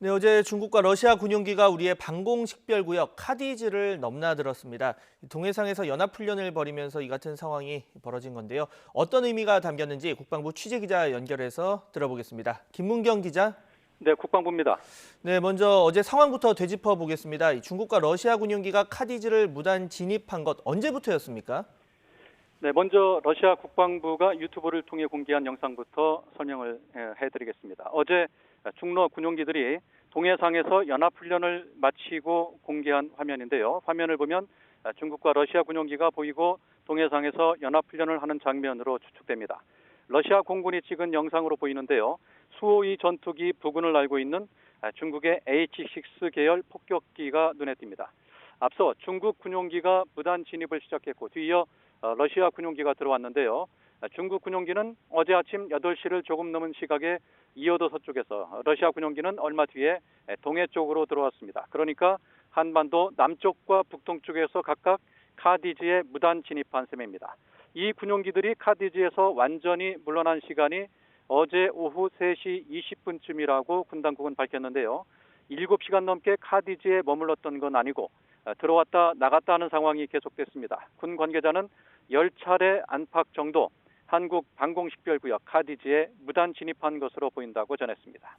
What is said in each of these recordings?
네, 어제 중국과 러시아 군용기가 우리의 방공식별구역 카디즈를 넘나들었습니다. 동해상에서 연합훈련을 벌이면서 이 같은 상황이 벌어진 건데요. 어떤 의미가 담겼는지 국방부 취재기자 연결해서 들어보겠습니다. 김문경 기자. 네, 국방부입니다. 네, 먼저 어제 상황부터 되짚어 보겠습니다. 중국과 러시아 군용기가 카디즈를 무단 진입한 것 언제부터였습니까? 네, 먼저 러시아 국방부가 유튜브를 통해 공개한 영상부터 설명을 해드리겠습니다. 어제 중러 군용기들이 동해상에서 연합훈련을 마치고 공개한 화면인데요. 화면을 보면 중국과 러시아 군용기가 보이고 동해상에서 연합훈련을 하는 장면으로 추측됩니다. 러시아 공군이 찍은 영상으로 보이는데요. 수호이 전투기 부근을 날고 있는 중국의 H-6 계열 폭격기가 눈에 띕니다. 앞서 중국 군용기가 무단 진입을 시작했고 뒤이어 러시아 군용기가 들어왔는데요. 중국 군용기는 어제 아침 8시를 조금 넘은 시각에 이어도 서쪽에서 러시아 군용기는 얼마 뒤에 동해 쪽으로 들어왔습니다. 그러니까 한반도 남쪽과 북동쪽에서 각각 카디즈에 무단 진입한 셈입니다. 이 군용기들이 카디즈에서 완전히 물러난 시간이 어제 오후 3시 20분쯤이라고 군 당국은 밝혔는데요. 7시간 넘게 카디즈에 머물렀던 건 아니고 들어왔다 나갔다 하는 상황이 계속됐습니다. 군 관계자는 10차례 안팎 정도 한국 방공식별구역 카디즈에 무단 진입한 것으로 보인다고 전했습니다.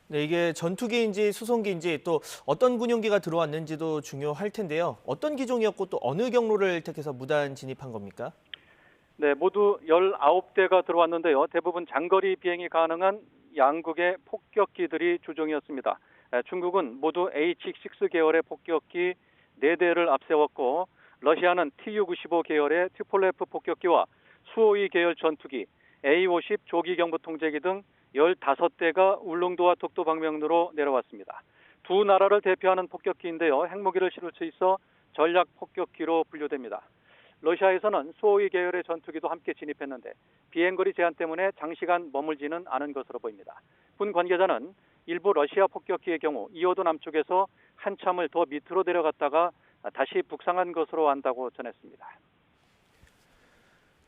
네, 이게 전투기인지 수송기인지 또 어떤 군용기가 들어왔는지도 중요할 텐데요. 어떤 기종이었고 또 어느 경로를 택해서 무단 진입한 겁니까? 네, 모두 19대가 들어왔는데요. 대부분 장거리 비행이 가능한 양국의 폭격기들이 주종이었습니다. 중국은 모두 H-6 계열의 폭격기 4대를 앞세웠고 러시아는 Tu-95 계열의 투폴레프 폭격기와 수호이 계열 전투기, A-50 조기 경보 통제기 등 15대가 울릉도와 독도 방면으로 내려왔습니다. 두 나라를 대표하는 폭격기인데요. 핵무기를 실을 수 있어 전략 폭격기로 분류됩니다. 러시아에서는 수호이 계열의 전투기도 함께 진입했는데 비행거리 제한 때문에 장시간 머물지는 않은 것으로 보입니다. 군 관계자는 일부 러시아 폭격기의 경우 이어도 남쪽에서 한참을 더 밑으로 내려갔다가 다시 북상한 것으로 안다고 전했습니다.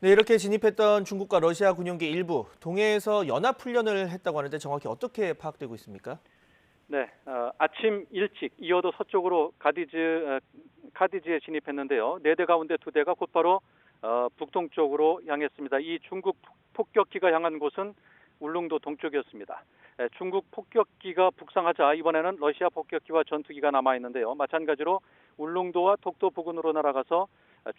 네, 이렇게 진입했던 중국과 러시아 군용기 일부 동해에서 연합훈련을 했다고 하는데 정확히 어떻게 파악되고 있습니까? 네, 아침 일찍 이어도 서쪽으로 카디즈에 진입했는데요. 4대 가운데 2대가 곧바로 북동쪽으로 향했습니다. 이 중국 폭격기가 향한 곳은 울릉도 동쪽이었습니다. 중국 폭격기가 북상하자 이번에는 러시아 폭격기와 전투기가 남아있는데요. 마찬가지로 울릉도와 독도 부근으로 날아가서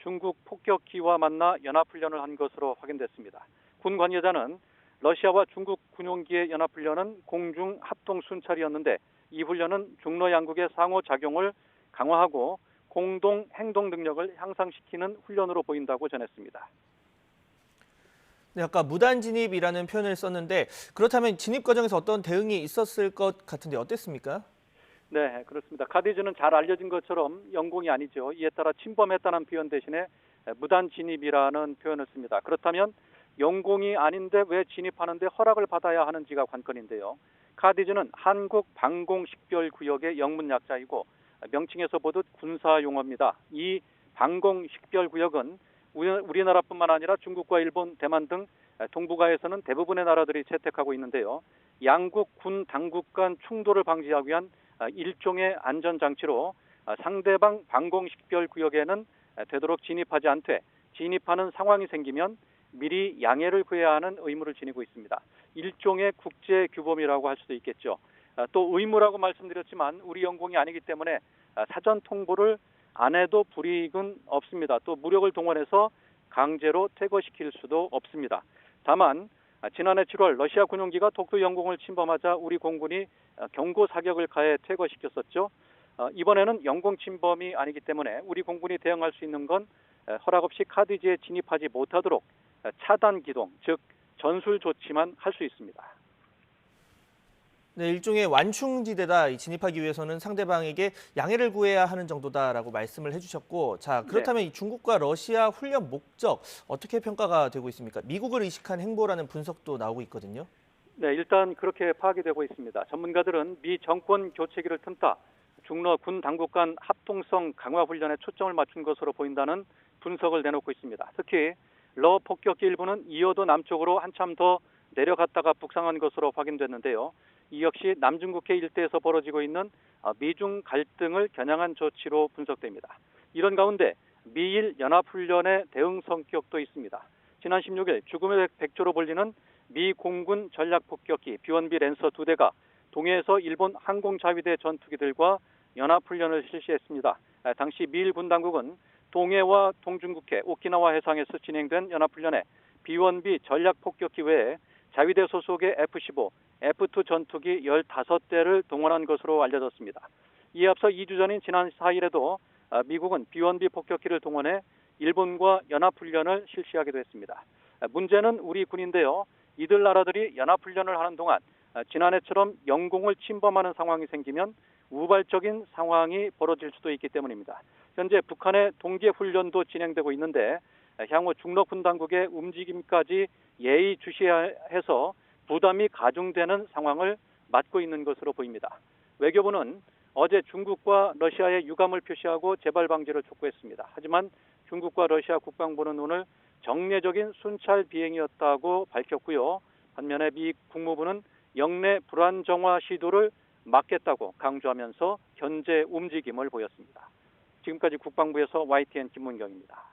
중국 폭격기와 만나 연합훈련을 한 것으로 확인됐습니다. 군 관계자는 러시아와 중국 군용기의 연합훈련은 공중 합동 순찰이었는데 이 훈련은 중러 양국의 상호작용을 강화하고 공동 행동 능력을 향상시키는 훈련으로 보인다고 전했습니다. 네, 아까 무단 진입이라는 표현을 썼는데 그렇다면 진입 과정에서 어떤 대응이 있었을 것 같은데 어땠습니까? 네, 그렇습니다. 카디즈는 잘 알려진 것처럼 영공이 아니죠. 이에 따라 침범했다는 표현 대신에 무단 진입이라는 표현을 씁니다. 그렇다면 영공이 아닌데 왜 진입하는데 허락을 받아야 하는지가 관건인데요. 카디즈는 한국 방공식별구역의 영문 약자이고 명칭에서 보듯 군사 용어입니다. 이 방공식별구역은 우리나라뿐만 아니라 중국과 일본, 대만 등 동북아에서는 대부분의 나라들이 채택하고 있는데요. 양국 군 당국 간 충돌을 방지하기 위한 일종의 안전장치로 상대방 방공식별구역에는 되도록 진입하지 않되 진입하는 상황이 생기면 미리 양해를 구해야 하는 의무를 지니고 있습니다. 일종의 국제규범이라고 할 수도 있겠죠. 또 의무라고 말씀드렸지만 우리 영공이 아니기 때문에 사전 통보를 안 해도 불이익은 없습니다. 또 무력을 동원해서 강제로 퇴거시킬 수도 없습니다. 다만 지난해 7월 러시아 군용기가 독도 영공을 침범하자 우리 공군이 경고 사격을 가해 퇴거시켰었죠. 이번에는 영공 침범이 아니기 때문에 우리 공군이 대응할 수 있는 건 허락 없이 카디즈에 진입하지 못하도록 차단 기동, 즉 전술 조치만 할 수 있습니다. 네, 일종의 완충지대다. 진입하기 위해서는 상대방에게 양해를 구해야 하는 정도다라고 말씀을 해주셨고, 자 그렇다면 네. 이 중국과 러시아 훈련 목적 어떻게 평가가 되고 있습니까? 미국을 의식한 행보라는 분석도 나오고 있거든요. 네, 일단 그렇게 파악이 되고 있습니다. 전문가들은 미 정권 교체기를 틈타 중러 군 당국 간 합동성 강화 훈련에 초점을 맞춘 것으로 보인다는 분석을 내놓고 있습니다. 특히 러 폭격기 일부는 이어도 남쪽으로 한참 더 내려갔다가 북상한 것으로 확인됐는데요. 이 역시 남중국해 일대에서 벌어지고 있는 미중 갈등을 겨냥한 조치로 분석됩니다. 이런 가운데 미일 연합훈련의 대응 성격도 있습니다. 지난 16일 죽음의 백조로 불리는 미 공군 전략폭격기 B-1B 랜서 2대가 동해에서 일본 항공자위대 전투기들과 연합훈련을 실시했습니다. 당시 미일 군 당국은 동해와 동중국해, 오키나와 해상에서 진행된 연합훈련에 B-1B 전략폭격기 외에 자위대 소속의 F-15, F-2 전투기 15대를 동원한 것으로 알려졌습니다. 이에 앞서 2주 전인 지난 4일에도 미국은 B-1B 폭격기를 동원해 일본과 연합훈련을 실시하기도 했습니다. 문제는 우리 군인데요. 이들 나라들이 연합훈련을 하는 동안 지난해처럼 영공을 침범하는 상황이 생기면 우발적인 상황이 벌어질 수도 있기 때문입니다. 현재 북한의 동계훈련도 진행되고 있는데 향후 중로군 당국의 움직임까지 예의주시해서 부담이 가중되는 상황을 맞고 있는 것으로 보입니다. 외교부는 어제 중국과 러시아에 유감을 표시하고 재발 방지를 촉구했습니다. 하지만 중국과 러시아 국방부는 오늘 정례적인 순찰 비행이었다고 밝혔고요. 반면에 미 국무부는 영내 불안정화 시도를 막겠다고 강조하면서 견제 움직임을 보였습니다. 지금까지 국방부에서 YTN 김문경입니다.